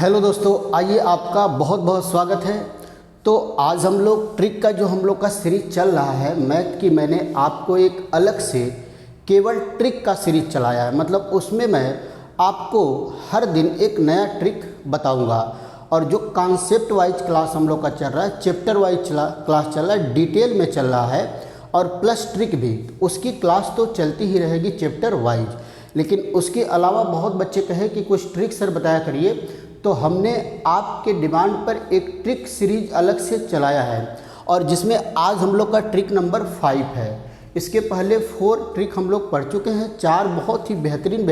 Hello दोस्तों, आइए आपका बहुत बहुत स्वागत है। तो आज हम लोग ट्रिक का जो हम लोग का सीरीज चल रहा है मैथ की, मैंने आपको एक अलग से केवल ट्रिक का सीरीज चलाया है। मतलब उसमें मैं आपको हर दिन एक नया ट्रिक बताऊंगा और जो कॉन्सेप्ट वाइज क्लास हम लोग का चल रहा है, चैप्टर वाइज क्लास चल रहा है, डिटेल में चल रहा है और प्लस ट्रिक भी। उसकी क्लास तो चलती ही रहेगी चैप्टर वाइज, लेकिन उसके अलावा बहुत बच्चे कहे कि कुछ ट्रिक सर बताया करिए, तो हमने आपके डिमांड पर एक ट्रिक सीरीज अलग से चलाया है और जिसमें आज हम लोग का ट्रिक नंबर 5 है। इसके पहले 4 ट्रिक हम लोग पढ़ चुके हैं, 4 बहुत ही बेहतरीन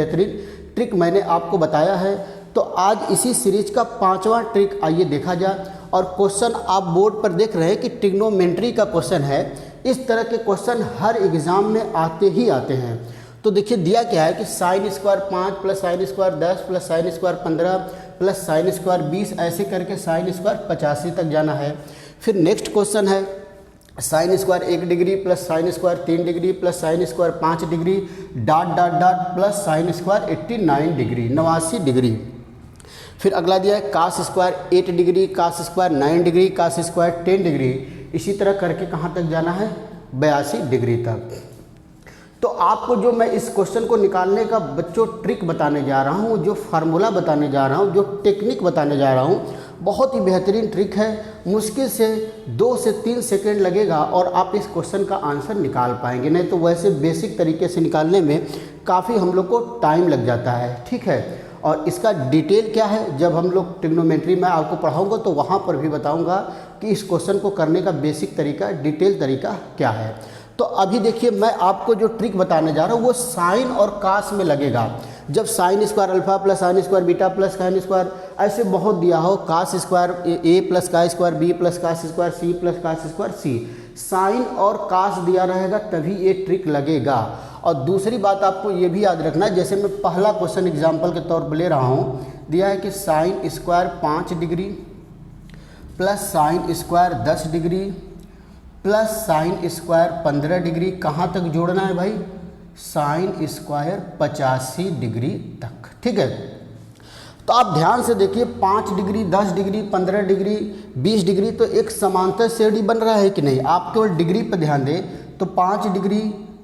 ट्रिक मैंने आपको बताया है। तो आज इसी सीरीज का 5वां ट्रिक आइए देखा जाए। और क्वेश्चन आप बोर्ड पर देख रहे हैं कि ट्रिग्नोमेट्री का क्वेश्चन है। इस तरह के क्वेश्चन हर एग्ज़ाम में आते ही आते हैं। तो देखिए दिया क्या है कि sign square 5 plus sine square 10 plus sine square 15 plus sine square 20, ऐसे करके साइन स्क्वायर 85 तक जाना है। फिर नेक्स्ट क्वेश्चन है sine square 1 degree plus sine square 3 degree plus sine square 5 degree dot dot dot plus sine square 89 degree 89 degree. फिर अगला दिया है cos square 8 degree, cos square 9 degree, cos square 10 degree. इसी तरह करके कहाँ तक जाना है, 82 डिग्री तक। तो आपको जो मैं इस क्वेश्चन को निकालने का बच्चों ट्रिक बताने जा रहा हूँ, जो फार्मूला बताने जा रहा हूँ, जो टेक्निक बताने जा रहा हूँ, बहुत ही बेहतरीन ट्रिक है। मुश्किल से 2 से 3 सेकंड लगेगा और आप इस क्वेश्चन का आंसर निकाल पाएंगे। नहीं तो वैसे बेसिक तरीके से निकालने में काफ़ी हम लोग को टाइम लग जाता है, ठीक है। और इसका डिटेल क्या है, जब हम लोग ट्रिग्नोमेट्री में आपको पढ़ाऊँगा तो वहाँ पर भी बताऊँगा कि इस क्वेश्चन को करने का बेसिक तरीका, डिटेल तरीका क्या है। तो अभी देखिए मैं आपको जो ट्रिक बताने जा रहा हूँ वो साइन और कास में लगेगा। जब sine square alpha plus sine square beta plus sine square ऐसे बहुत दिया हो, cos square A plus cos square B plus cos square C plus cos square C, sine और कास दिया रहेगा तभी ये ट्रिक लगेगा। और दूसरी बात आपको ये भी याद रखना, जैसे मैं पहला क्वेश्चन एग्जाम्पल के तौर पर ले रहा हूँ, दिया है कि sign square 5 degree plus sine square 10 degree plus sine square 15 degree. कहाँ तक जोड़ना है भाई, साइन स्क्वायर 85 डिग्री तक, ठीक है। तो आप ध्यान से देखिए 5 डिग्री 10 डिग्री 15 डिग्री 20 डिग्री, तो एक समांतर श्रेणी बन रहा है कि नहीं। आप केवल डिग्री पर ध्यान दें तो 5 degree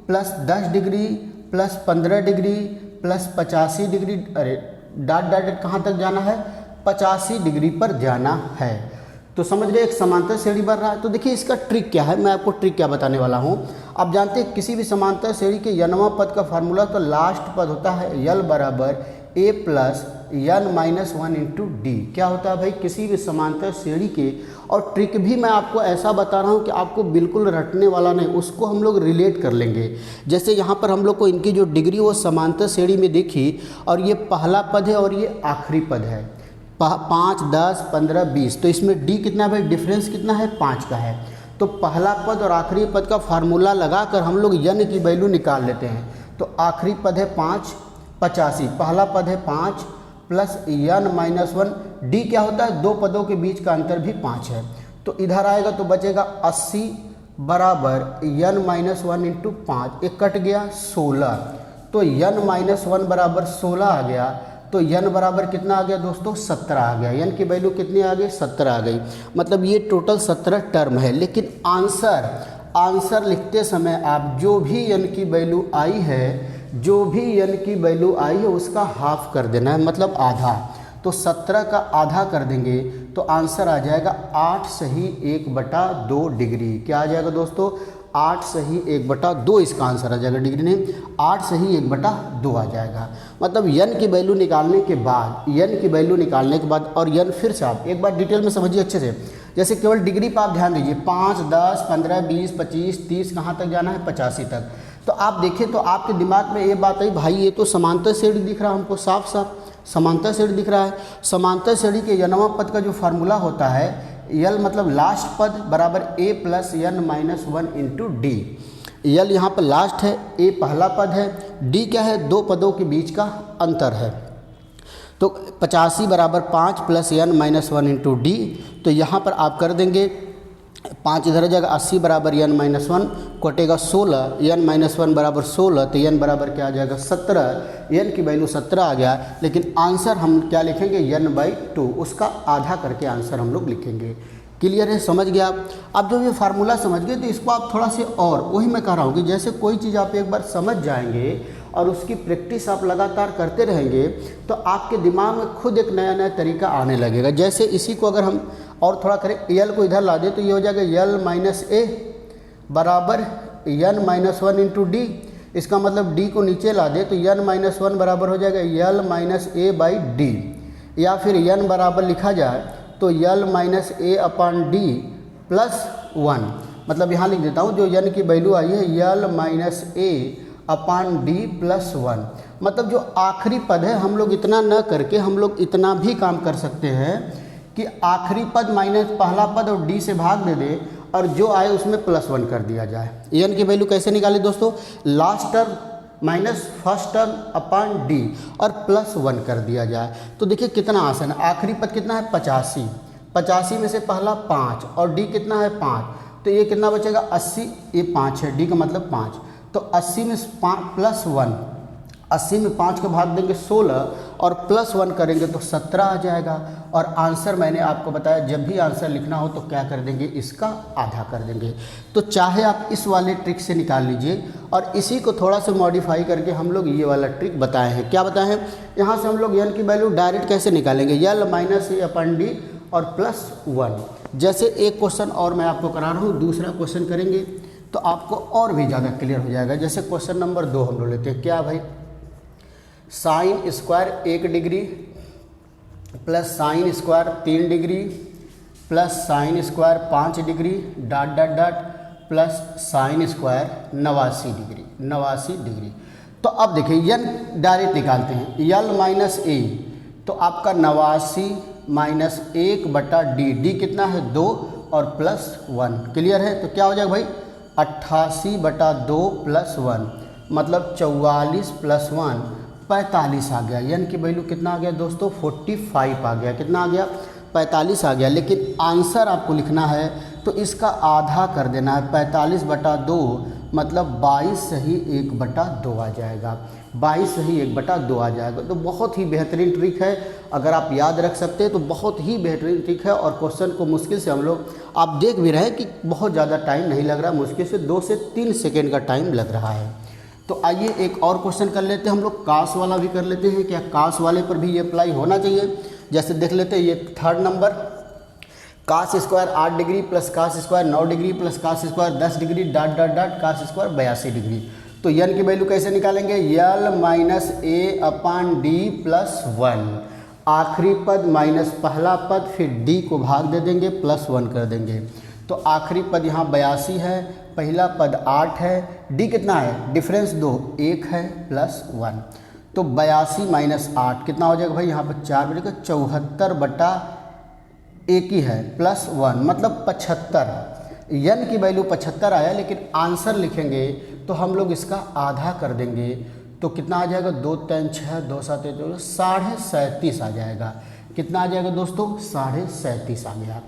plus 10 degree plus 15 degree plus 85 degree, अरे डॉट डॉट कहाँ तक जाना है, 85 डिग्री पर जाना है। तो समझ रहे एक समांतर श्रेणी बन रहा है। तो देखिए इसका ट्रिक क्या है, मैं आपको ट्रिक क्या बताने वाला हूँ। आप जानते हैं किसी भी समांतर श्रेणी के यनवा पद का फार्मूला तो लास्ट पद होता है यल बराबर A plus N minus 1 into D. क्या होता है भाई, किसी भी समांतर श्रेणी के। और ट्रिक भी मैं आपको ऐसा बता रहा हूँ कि आपको बिल्कुल रटने वाला नहीं, उसको हम लोग रिलेट कर लेंगे। जैसे यहाँ पर हम लोग को इनकी जो डिग्री वो समांतर श्रेणी में देखी, और ये पहला पद है और ये आखिरी पद है, 5 10 15 20। तो इसमें डी कितना है भाई, डिफरेंस कितना है, 5 का है। तो पहला पद और आखिरी पद का फार्मूला लगाकर हम लोग यन की वैल्यू निकाल लेते हैं। तो आखिरी पद है 5 85, पहला पद है 5 प्लस यन माइनस 1, डी क्या होता है, 2 पदों के बीच का अंतर भी 5 है। तो इधर आएगा तो बचेगा 80 बराबर यन माइनस 1 इंटू 5, एक कट गया 16। तो यन माइनस 1 बराबर 16 आ गया। तो यन बराबर कितना आ गया दोस्तों, 17 आ गया। यन की वैल्यू कितनी आ गई, 17 आ गई। मतलब ये टोटल 17 टर्म है। लेकिन आंसर लिखते समय आप जो भी यन की वैल्यू आई है, जो भी यन की वैल्यू आई है उसका हाफ कर देना है, मतलब आधा। तो 17 का आधा कर देंगे तो आंसर आ जाएगा 8 सही 1/2 डिग्री। क्या आ जाएगा दोस्तों, 8 सही 1/2 इसका आंसर आ जाएगा। डिग्री नहीं, 8 सही 1/2 आ जाएगा। मतलब यन की वैल्यू निकालने के बाद और यन फिर से आप एक बार डिटेल में समझिए अच्छे से। जैसे केवल डिग्री पर आप ध्यान दीजिए, 5 10 15 20 25 30 कहाँ तक जाना है, 85 तक। तो आप देखें तो आपके दिमाग में ये बात आई, भाई ये तो समांतर श्रेणी दिख रहा है हमको, साफ साफ समांतर श्रेणी दिख रहा है। समांतर श्रेणी के यनवा पद का जो फार्मूला होता है, यल मतलब लास्ट पद बराबर A plus N minus 1 into D. L यहाँ पर लास्ट है, ए पहला पद है, डी क्या है, 2 पदों के बीच का अंतर है। तो 85 बराबर 5 plus N minus 1 into D. तो यहाँ पर आप कर देंगे 5 इधर आ जाएगा, 80 बराबर n माइनस 1 कटेगा 16, n माइनस 1 बराबर 16, तो n बराबर क्या आ जाएगा 17, n की वैल्यू 17 आ गया। लेकिन आंसर हम क्या लिखेंगे n/2, उसका आधा करके आंसर हम लोग लिखेंगे। क्लियर है, समझ गया आप। अब जब ये फार्मूला समझ गए तो इसको आप थोड़ा से और, वही मैं कह रहा हूँ कि जैसे कोई चीज़ आप एक बार समझ जाएंगे और उसकी प्रैक्टिस आप लगातार करते रहेंगे तो आपके दिमाग में खुद एक नया नया तरीका आने लगेगा। जैसे इसी को अगर हम और थोड़ा करें, यल को इधर ला दें तो ये हो जाएगा यल माइनस ए बराबर n माइनस 1 इंटू डी। इसका मतलब d को नीचे ला दे तो n माइनस 1 बराबर हो जाएगा यल माइनस ए बाई डी, या फिर n बराबर लिखा जाए तो यल minus a upon d plus 1। मतलब यहाँ लिख देता हूँ, जो n की वैल्यू आई है यल minus a upon d plus 1। मतलब जो आखिरी पद है हम लोग इतना न करके हम लोग इतना भी काम कर सकते हैं कि आखिरी पद माइनस पहला पद और डी से भाग दे दे और जो आए उसमें प्लस 1 कर दिया जाए। n की वैल्यू कैसे निकाले दोस्तों, last term minus first term upon D और प्लस 1 कर दिया जाए। तो देखिए कितना आसान है। आखिरी पद कितना है 85, 85 में से पहला 5 और डी कितना है 5, तो ये कितना बचेगा 80, ये 5 है, डी का मतलब 5, तो 80 में 5 प्लस 1, 80 में 5 का भाग देंगे 16 और प्लस 1 करेंगे तो 17 आ जाएगा। और आंसर मैंने आपको बताया जब भी आंसर लिखना हो तो क्या कर देंगे, इसका आधा कर देंगे। तो चाहे आप इस वाले ट्रिक से निकाल लीजिए, और इसी को थोड़ा सा मॉडिफाई करके हम लोग ये वाला ट्रिक बताए हैं। क्या बताए हैं, यहाँ से हम लोग n की वैल्यू डायरेक्ट कैसे निकालेंगे, यल माइनस ए अपन डी और प्लस 1। जैसे एक क्वेश्चन और मैं आपको करा रहा हूँ, दूसरा क्वेश्चन करेंगे तो आपको और भी ज़्यादा क्लियर हो जाएगा। जैसे क्वेश्चन नंबर 2 हम लोग लेते हैं। क्या भाई, sign square 1 degree plus sine square 3 degree plus sine square 5 degree dot dot dot plus sine square 89 degree. तो अब देखिए यन डायरेक्ट निकालते हैं, यल माइनस ए, तो आपका 89 माइनस 1/d, डी कितना है 2 और प्लस 1। क्लियर है, तो क्या हो जाएगा भाई 88/2 प्लस 1, मतलब 44 प्लस 1 45 आ गया। यानी कि वैल्यू कितना आ गया दोस्तों 45 आ गया। कितना आ गया 45 आ गया। लेकिन आंसर आपको लिखना है तो इसका आधा कर देना है, 45/2 मतलब 22 सही 1/2 आ जाएगा। 22 सही 1/2 आ जाएगा। तो बहुत ही बेहतरीन ट्रिक है, अगर आप याद रख सकते हैं तो बहुत ही बेहतरीन ट्रिक है। और क्वेश्चन को मुश्किल से हम लोग, आप देख भी रहे हैं कि बहुत ज़्यादा टाइम नहीं लग रहा, मुश्किल से 2 से 3 सेकेंड का टाइम लग रहा है। तो आइए एक और क्वेश्चन कर लेते हैं हम लोग, कास वाला भी कर लेते हैं। क्या कास वाले पर भी ये अप्लाई होना चाहिए? जैसे देख लेते हैं, ये 3rd number, cos square 8 degree plus cos square 9 degree plus cos square 10 degree dot dot dot cos square 82 degree. तो यन की वैल्यू कैसे निकालेंगे, l minus a upon d plus 1, आखिरी पद माइनस पहला पद, फिर डी को भाग दे देंगे प्लस 1 कर देंगे। तो आखिरी पद यहाँ 82 है, पहला पद 8 है, डी कितना है डिफरेंस 2 1 है प्लस 1। तो 82 माइनस 8 कितना हो जाएगा भाई, यहाँ पर 4 बनेगा, 74/1 ही है प्लस 1 मतलब 75। यन की वैल्यू 75 आया, लेकिन आंसर लिखेंगे तो हम लोग इसका आधा कर देंगे। तो कितना आ जाएगा 2 3 6 2 7 37.5 आ जाएगा। कितना आ जाएगा दोस्तों 37.5 आ गया।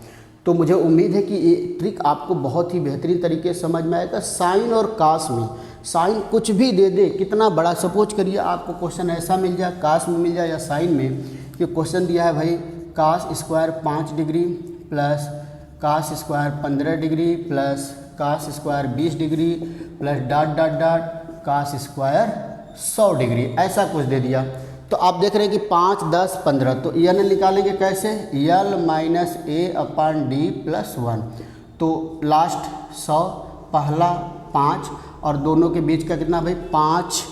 तो मुझे उम्मीद है कि ये ट्रिक आपको बहुत ही बेहतरीन तरीके से समझ में आएगा। साइन और कास में, साइन कुछ भी दे दे, कितना बड़ा, सपोज करिए आपको क्वेश्चन ऐसा मिल जाए, कास में मिल जाए या साइन में, कि क्वेश्चन दिया है भाई cos square 5 degree plus cos square 15 degree plus cos square 20 degree plus dot dot dot cos square 100 degree, ऐसा कुछ दे दिया। तो आप देख रहे हैं कि 5 10 15, तो यन निकालेंगे कैसे, यल minus a upon d plus 1। तो लास्ट 100, पहला 5 और दोनों के बीच का कितना भाई 5,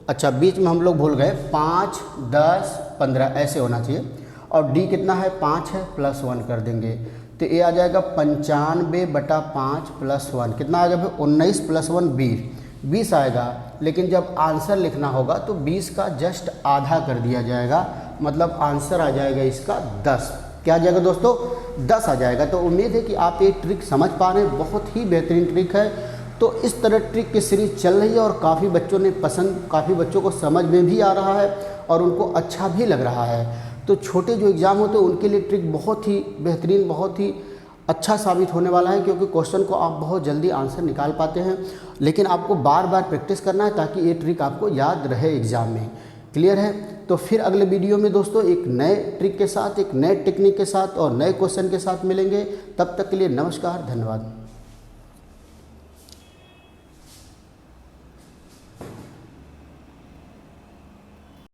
अच्छा बीच में हम लोग भूल गए, 5 10 15 ऐसे होना चाहिए। और डी कितना है 5 है प्लस 1 कर देंगे। तो ये आ जाएगा 95/5 प्लस 1, कितना आ जाएगा भाई 19 प्लस 1 20 आएगा। लेकिन जब आंसर लिखना होगा तो 20 का जस्ट आधा कर दिया जाएगा, मतलब आंसर आ जाएगा इसका 10। क्या आ जाएगा दोस्तों 10 आ जाएगा। तो उम्मीद है कि आप ये ट्रिक समझ पा रहे हैं, बहुत ही बेहतरीन ट्रिक है। तो इस तरह ट्रिक की सीरीज चल रही है और काफ़ी बच्चों ने पसंद, काफ़ी बच्चों को समझ में भी आ रहा है और उनको अच्छा भी लग रहा है। तो छोटे जो एग्ज़ाम होते हैं उनके लिए ट्रिक बहुत ही बेहतरीन, बहुत ही अच्छा साबित होने वाला है, क्योंकि क्वेश्चन को आप बहुत जल्दी आंसर निकाल पाते हैं, लेकिन आपको बार बार प्रैक्टिस करना है ताकि ये ट्रिक आपको याद रहे एग्ज़ाम में। क्लियर है? तो फिर अगले वीडियो में दोस्तों एक नए ट्रिक के साथ, एक नए टेक्निक के साथ और नए क्वेश्चन के साथ मिलेंगे। तब तक के लिए नमस्कार, धन्यवाद।